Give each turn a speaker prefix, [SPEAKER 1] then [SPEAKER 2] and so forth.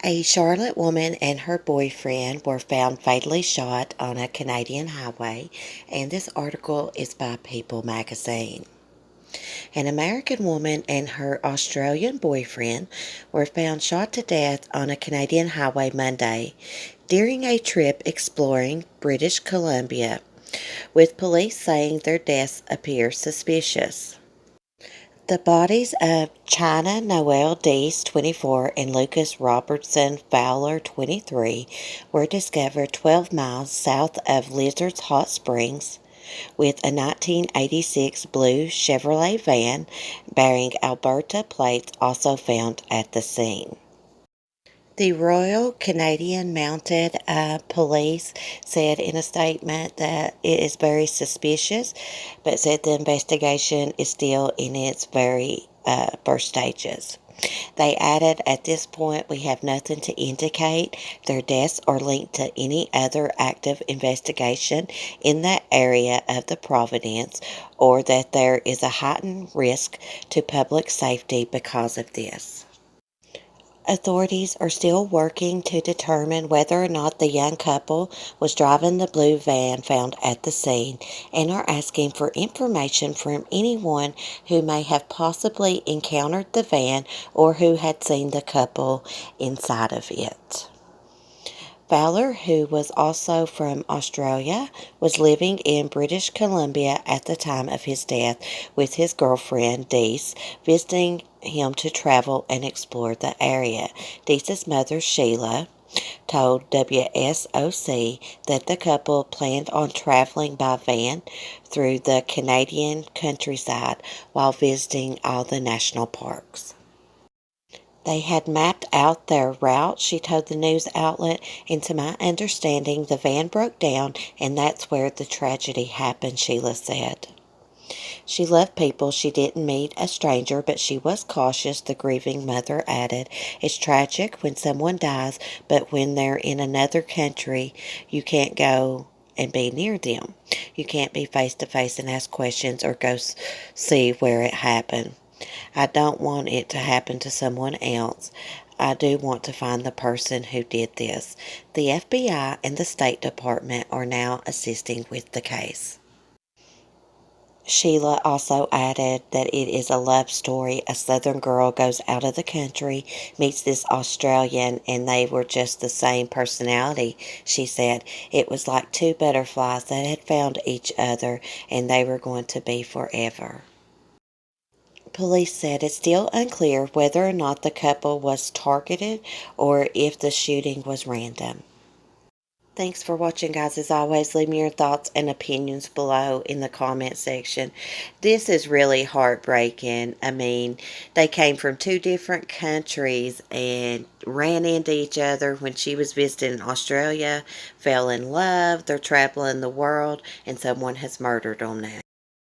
[SPEAKER 1] A Charlotte woman and her boyfriend were found fatally shot on a Canadian highway, and this article is by People magazine. An American woman and her Australian boyfriend were found shot to death on a Canadian highway Monday during a trip exploring British Columbia, with police saying their deaths appear suspicious. The bodies of China Noel Deese, 24, and Lucas Robertson Fowler, 23, were discovered 12 miles south of Lizard's Hot Springs, with a 1986 blue Chevrolet van bearing Alberta plates also found at the scene. The Royal Canadian Mounted Police said in a statement that it is very suspicious, but said the investigation is still in its very first stages. They added, "At this point, we have nothing to indicate their deaths are linked to any other active investigation in that area of the Providence, or that there is a heightened risk to public safety because of this." Authorities are still working to determine whether or not the young couple was driving the blue van found at the scene, and are asking for information from anyone who may have possibly encountered the van or who had seen the couple inside of it. Fowler, who was also from Australia, was living in British Columbia at the time of his death with his girlfriend, Deese, visiting him to travel and explore the area. Deese's mother, Sheila, told WSOC that the couple planned on traveling by van through the Canadian countryside while visiting all the national parks. They had mapped out their route, she told the news outlet, and to my understanding, the van broke down, and that's where the tragedy happened, Sheila said. She loved people. She didn't meet a stranger, but she was cautious, the grieving mother added. It's tragic when someone dies, but when they're in another country, you can't go and be near them. You can't be face to face and ask questions or go see where it happened. I don't want it to happen to someone else. I do want to find the person who did this. The FBI and the State Department are now assisting with the case. Sheila also added that it is a love story. A Southern girl goes out of the country, meets this Australian, and they were just the same personality, she said. It was like two butterflies that had found each other, and they were going to be forever. Police said it's still unclear whether or not the couple was targeted or if the shooting was random. Thanks for watching, guys. As always, leave me your thoughts and opinions below in the comment section. This is really heartbreaking. I mean, they came from two different countries and ran into each other when she was visiting Australia, fell in love, they're traveling the world, and someone has murdered them now.